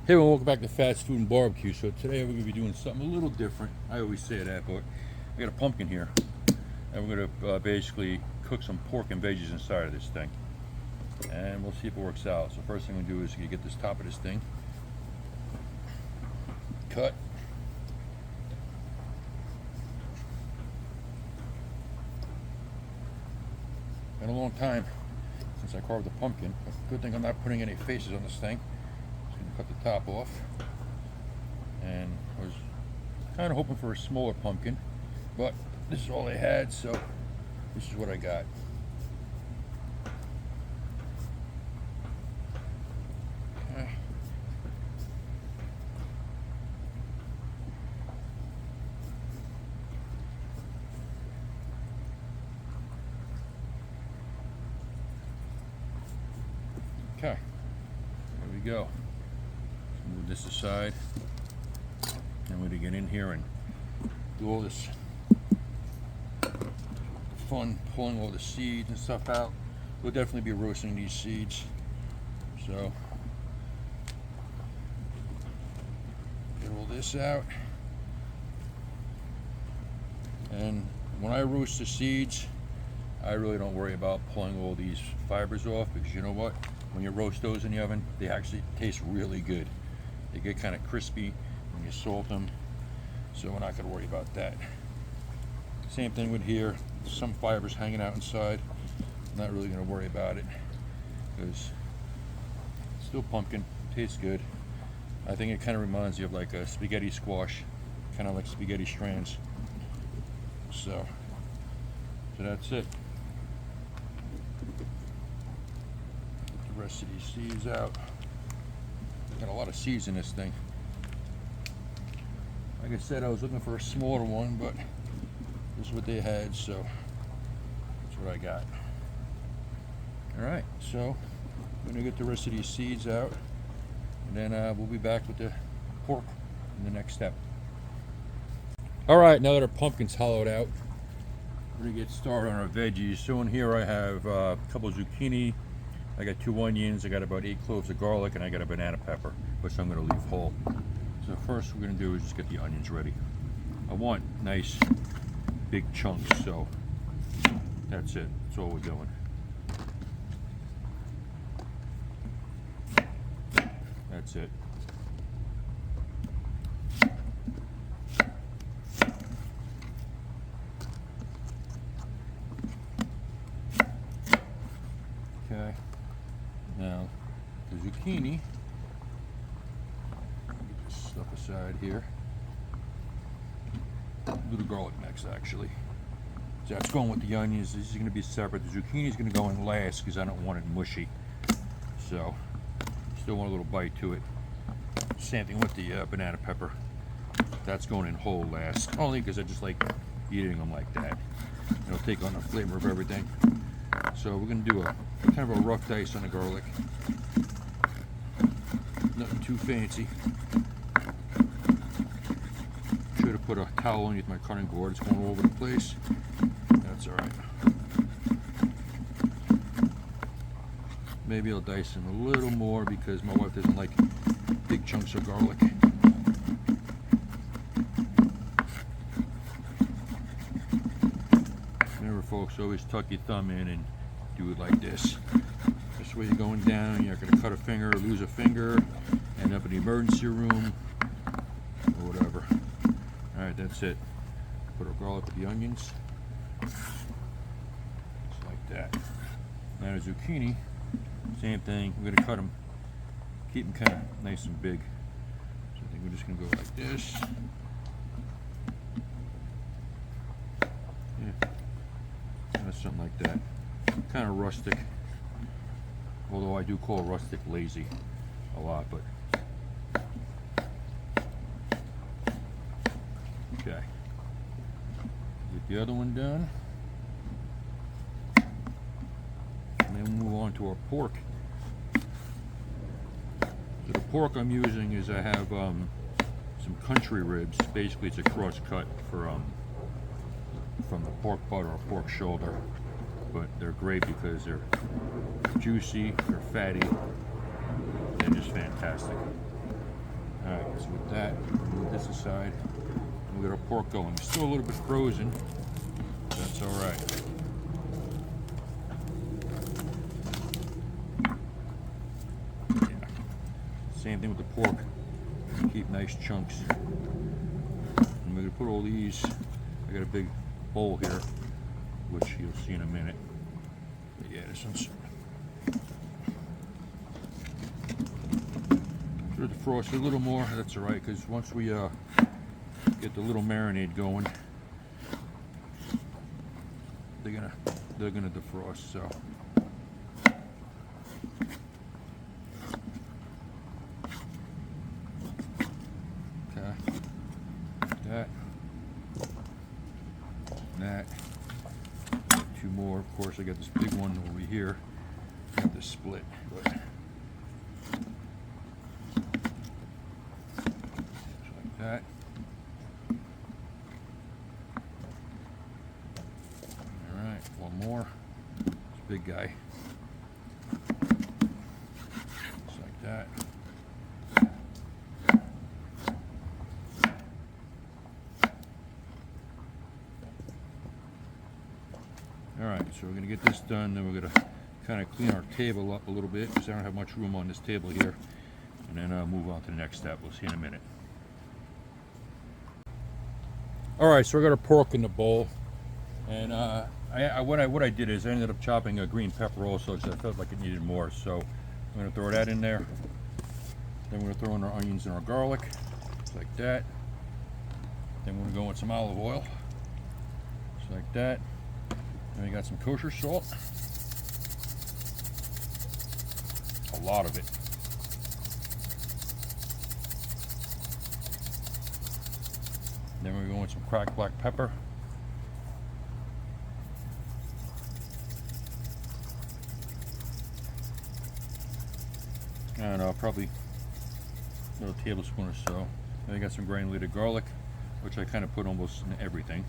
Hey everyone, welcome back to Fast Food and Barbecue. So today we're going to be doing something a little different. I always say that, but I got a pumpkin here. And we're going to basically cook some pork and veggies inside of this thing. And we'll see if it works out. So first thing we're going to do is get this top of this thing cut. Been a long time since I carved a pumpkin. Good thing I'm not putting any faces on this thing. Just going to cut the top off. And I was kind of hoping for a smaller pumpkin, but this is all they had, so this is what I got. Okay. Okay, there we go. Let's move this aside. I'm going to get in here and do all this fun pulling all the seeds and stuff out. We'll definitely be roasting these seeds. So get all this out. And when I roast the seeds, I really don't worry about pulling all these fibers off, because you know what? When you roast those in the oven, they actually taste really good. They get kind of crispy when you salt them, so we're not going to worry about that. Same thing with here, some fibers hanging out inside. I'm not really going to worry about it, because it's still pumpkin, tastes good. I think it kind of reminds you of like a spaghetti squash, kind of like spaghetti strands. So that's it. Get the rest of these seeds out. Got a lot of seeds in this thing. Like I said, I was looking for a smaller one, but this is what they had, so that's what I got. Alright, so I'm going to get the rest of these seeds out, and then we'll be back with the pork in the next step. Alright, now that our pumpkin's hollowed out, we're going to get started on our veggies. So in here I have a couple of zucchini, I got 2 onions, I got about 8 cloves of garlic, and I got a banana pepper, which I'm going to leave whole. So first what we're going to do is just get the onions ready. I want nice big chunks, so that's it. That's all we're doing. That's it. Okay. Now the zucchini. Get this stuff aside here. Do the garlic next, actually. So that's going with the onions. This is going to be separate. The zucchini is going to go in last because I don't want it mushy. So still want a little bite to it. Same thing with the banana pepper. That's going in whole last. Only because I just like eating them like that. It'll take on the flavor of everything. So we're going to do a kind of a rough dice on the garlic. Nothing too fancy. Should have put a towel underneath my cutting board. It's going all over the place. That's alright. Maybe I'll dice them a little more because my wife doesn't like big chunks of garlic. Remember folks, always tuck your thumb in and do it like this. This way you're going down, you're not going to cut a finger or lose a finger, end up in the emergency room, or whatever. Alright, that's it. Put our garlic with the onions. Just like that. Now the zucchini, same thing. We're going to cut them, keep them kind of nice and big. So I think we're just going to go like this. Yeah, kind of something like that. Kind of rustic. Although I do call rustic lazy a lot, but okay. Get the other one done. And then we'll move on to our pork. So the pork I'm using is I have some country ribs. Basically it's a cross cut for from the pork butt or pork shoulder. But they're great because they're juicy, they're fatty, they're just fantastic. that's aside. And we got our pork going. Still a little bit frozen. That's all right. Yeah. Same thing with the pork. Keep nice chunks. I'm going to put all these. I got a big bowl here, which you'll see in a minute. But yeah, this one's. Should defrost a little more. That's all right, because once we get the little marinade going, they're gonna defrost. So. That. Two more. Of course, I got this big one over here. I got this split, but just like that. All right, one more. This big guy. Just like that. Alright, so we're going to get this done, then we're going to kind of clean our table up a little bit because I don't have much room on this table here, and then move on to the next step. We'll see in a minute. Alright, so I got our pork in the bowl, and what I did is I ended up chopping a green pepper also because I felt like it needed more, so I'm going to throw that in there. Then we're going to throw in our onions and our garlic, just like that. Then we're going to go in some olive oil, just like that. And we got some kosher salt, a lot of it. Then we're going some cracked black pepper. And probably a little tablespoon or so. Then we got some granulated garlic, which I kind of put almost in everything.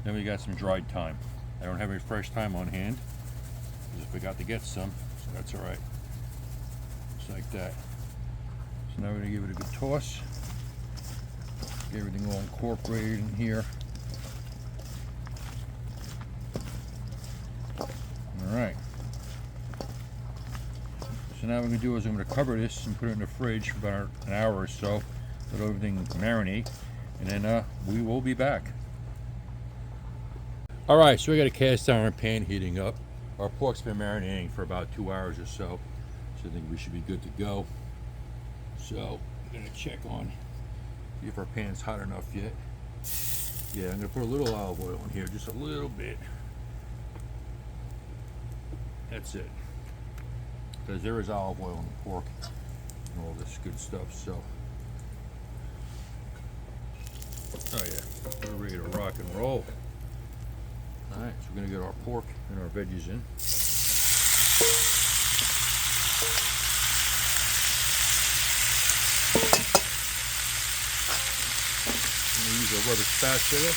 Then we got some dried thyme. I don't have any fresh thyme on hand, because I forgot to get some, so that's all right. Just like that. So now we're gonna give it a good toss. Get everything all incorporated in here. All right. So now what I'm gonna do is I'm gonna cover this and put it in the fridge for about an hour or so, let everything marinate, and then we will be back. Alright, so we got a cast iron pan heating up. Our pork's been marinating for about 2 hours or so, so I think we should be good to go. So, I'm gonna check on, see if our pan's hot enough yet. Yeah, I'm gonna put a little olive oil in here, just a little bit. That's it. Because there is olive oil in the pork and all this good stuff, so. Oh yeah, we're ready to rock and roll. Alright, so we're going to get our pork and our veggies in. I'm going to use a rubber spatula.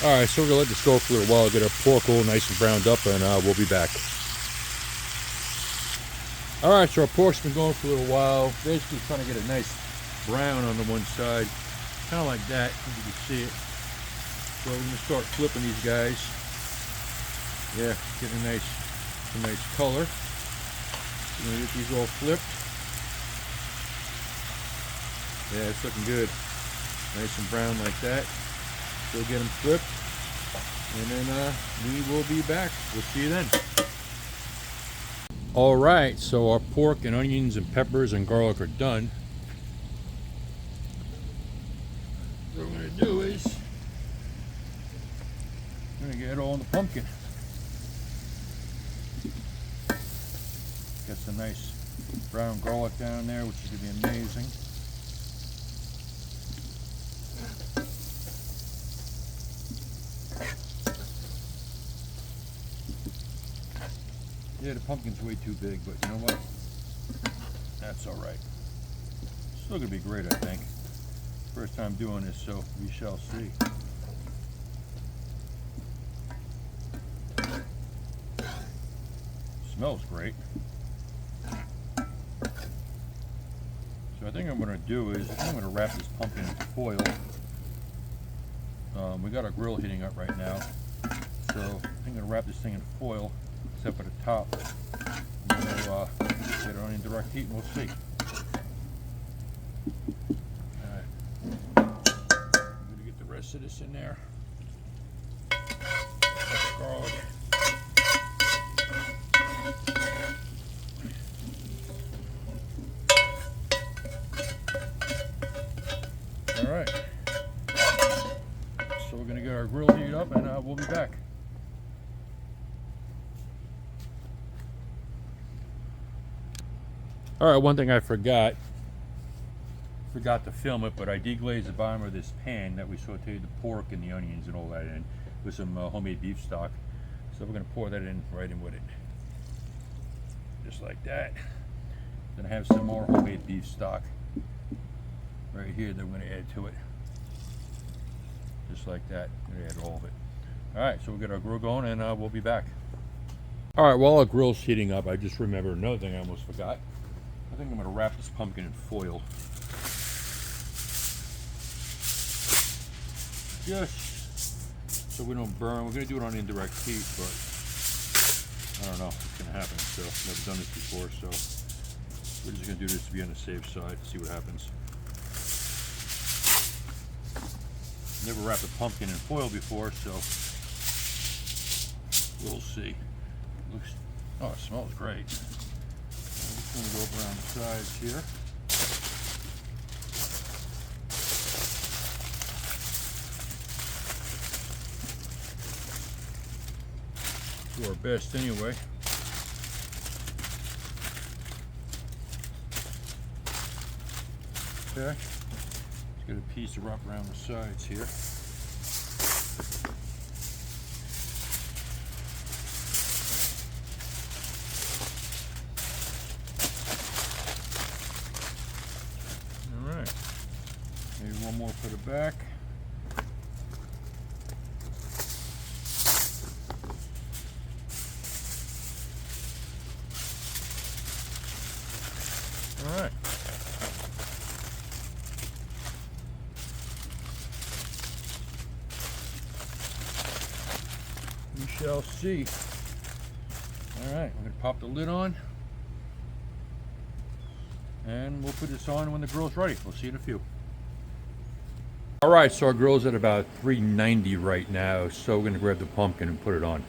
Alright, so we're going to let this go for a little while, get our pork all nice and browned up, and we'll be back. Alright, so our pork's been going for a little while, basically trying to get a nice brown on the one side, kind of like that, if you can see it. So we're going to start flipping these guys. Yeah, getting a nice color. We're going to get these all flipped. Yeah, it's looking good. Nice and brown like that. So get them flipped, and then we will be back. We'll see you then. All right, so our pork and onions and peppers and garlic are done. So what we're going to do is we're going to get it all in the pumpkin. some nice brown garlic down there, which is going to be amazing. Yeah, the pumpkin's way too big, but you know what? That's alright. Still going to be great, I think. First time doing this, so we shall see. Smells great. So I think I'm going to do is, I'm going to wrap this pumpkin in foil. We got our grill heating up right now, so I'm going to wrap this thing in foil, except for the top. And then we'll get it on in direct heat and we'll see. I'm going to get the rest of this in there. Garlic. All right. So we're going to get our grill heated up and we'll be back. All right, one thing I forgot to film it, but I deglazed the bottom of this pan that we sauteed the pork and the onions and all that in with some homemade beef stock. So we're going to pour that in right in with it, just like that. Then I have some more homemade beef stock right here that we're going to add to it, just like that. We're going to add all of it. All right, so we'll get our grill going and we'll be back. All right, while our grill's heating up, I just remembered another thing I almost forgot. I think I'm going to wrap this pumpkin in foil. Just so we don't burn. We're going to do it on indirect heat, but I don't know what's going to happen. So I've never done this before, so we're just going to do this to be on the safe side, see what happens. Never wrapped a pumpkin in foil before, so we'll see. Looks, oh, it smells great. I'm just going to go up around the sides here. Do our best anyway. Okay. Let's get a piece to wrap around the sides here. All right. Maybe one more for the back. All right. We shall see. All right, we're going to pop the lid on. And we'll put this on when the grill's ready. We'll see you in a few. All right, so our grill's at about 390 right now. So we're going to grab the pumpkin and put it on.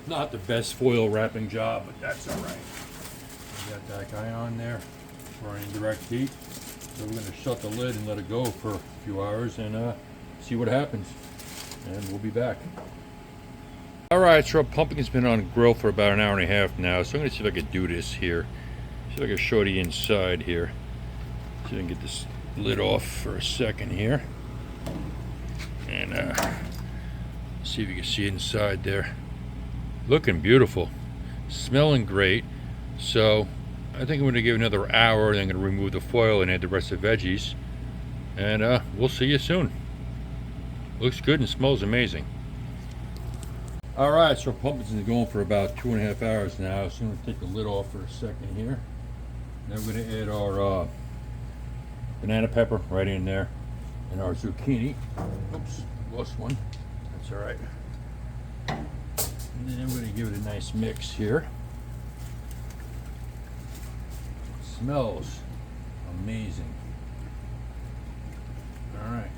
Not the best foil wrapping job, but that's all right. We got that guy on there for indirect heat. So we're going to shut the lid and let it go for a few hours and see what happens. And we'll be back. All right, so our pumpkin's been on the grill for about an hour and a half now. So I'm going to see if I can do this here. See if I can show the inside here. See if I can get this lid off for a second here. And see if you can see inside there. Looking beautiful, smelling great. So I think I'm going to give it another hour, and I'm going to remove the foil and add the rest of the veggies, and we'll see you soon. Looks good and smells amazing. All right, so our pumpkin's been going for about 2.5 hours now. So I'm going to take the lid off for a second here. Then we're going to add our banana pepper right in there, and our zucchini. Oops, lost one. That's all right. And then we're going to give it a nice mix here. It smells amazing. All right,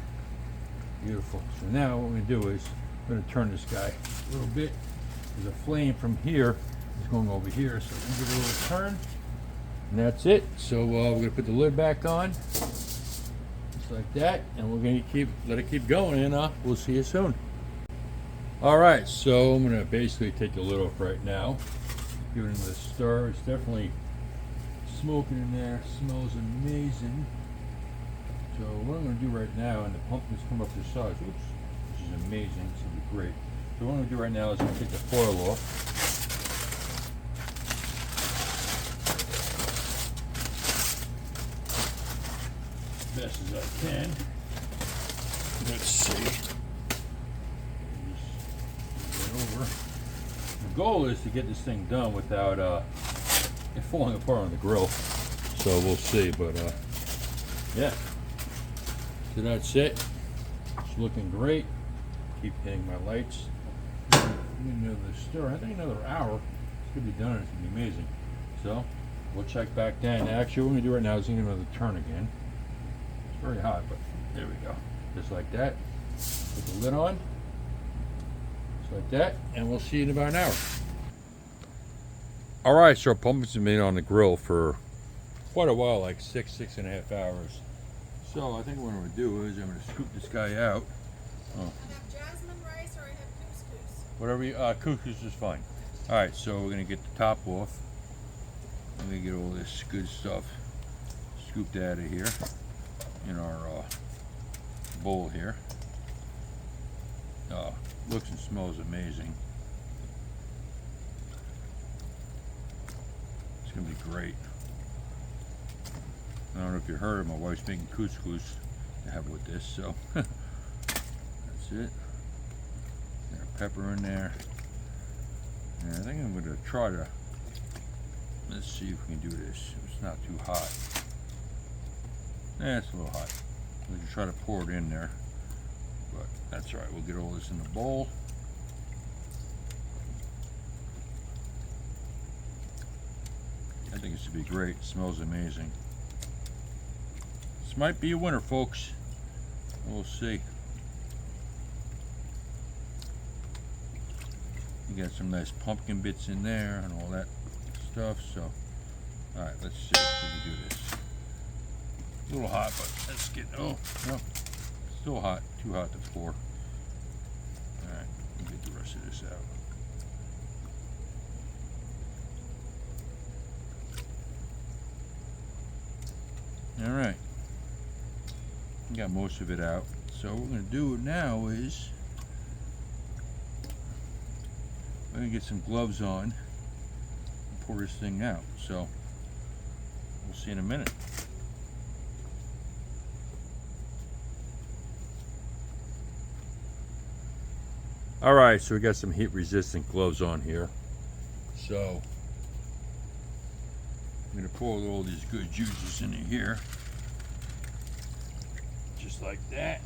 beautiful. So now what we're going to do is we're going to turn this guy a little bit. There's a flame from here. It's going over here, so we're going to give it a little turn. And that's it. So we're going to put the lid back on. Just like that, and we're gonna let it keep going, and we'll see you soon. All right, so I'm gonna basically take the lid off right now. Give it another stir. It's definitely smoking in there. Smells amazing. So what I'm gonna do right now, and the pumpkins come up to size, which is amazing. It's gonna be great. So what I'm gonna do right now is I'm gonna take the foil off. As best as I can. Let's see. Over. The goal is to get this thing done without it falling apart on the grill. So we'll see, but yeah. So that's it. It's looking great. Keep hitting my lights. Another stir. I think another hour. It's gonna be done. It's gonna be amazing. So we'll check back then. Actually, what we're gonna do right now is give it another turn again. It's very hot, but there we go. Just like that. Put the lid on. Like that, and we'll see you in about an hour. All right, so our pumpkins have been on the grill for quite a while, like 6.5 hours. So I think what I'm going to do is I'm going to scoop this guy out. I have jasmine rice or I have couscous. Whatever you, couscous is fine. All right, so we're going to get the top off. Let me get all this good stuff scooped out of here in our bowl here. Looks and smells amazing. It's gonna be great. I don't know if you heard, my wife's making couscous to have with this, so that's it. Got a pepper in there. And I think I'm gonna try to, let's see if we can do this. It's not too hot. It's a little hot. We can try to pour it in there. But that's all right, we'll get all this in the bowl. I think this would be great. It smells amazing. This might be a winner, folks. We'll see. You got some nice pumpkin bits in there and all that stuff. So, all right, let's see if we can do this. A little hot, but let's get, oh, no. Still hot, too hot to pour. Alright, let me get the rest of this out. Alright, got most of it out. So what we're going to do now is we're going to get some gloves on and pour this thing out. So we'll see in a minute. Alright, so we got some heat resistant gloves on here. So I'm going to pour all these good juices into here. Just like that.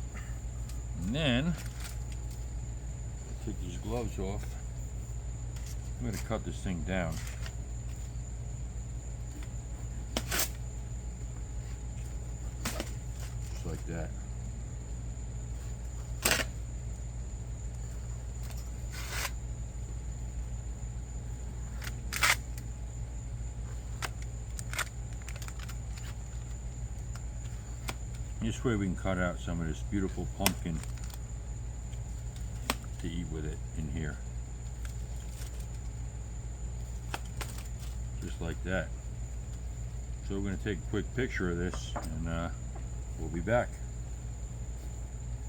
And then take these gloves off. I'm going to cut this thing down. Just like that. This way we can cut out some of this beautiful pumpkin to eat with it in here. Just like that. So we're going to take a quick picture of this and we'll be back.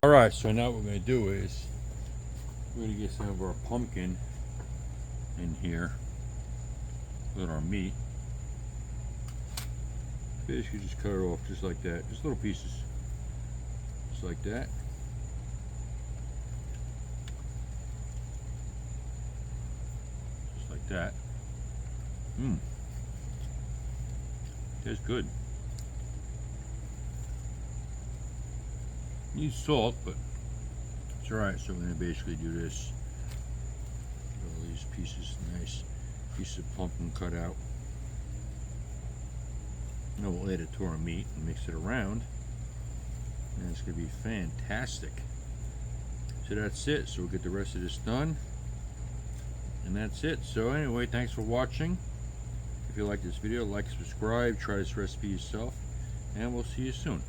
Alright, so now what we're going to do is we're going to get some of our pumpkin in here with our meat. Basically just cut it off just like that, just little pieces, just like that. Just like that. Tastes good. Needs salt, but it's alright. So we're going to basically do this. All these pieces, nice pieces of pumpkin cut out. And we'll add it to our meat and mix it around, and it's going to be fantastic. So that's it. So we'll get the rest of this done, and that's it. So anyway, thanks for watching. If you like this video, like, subscribe, try this recipe yourself, and we'll see you soon.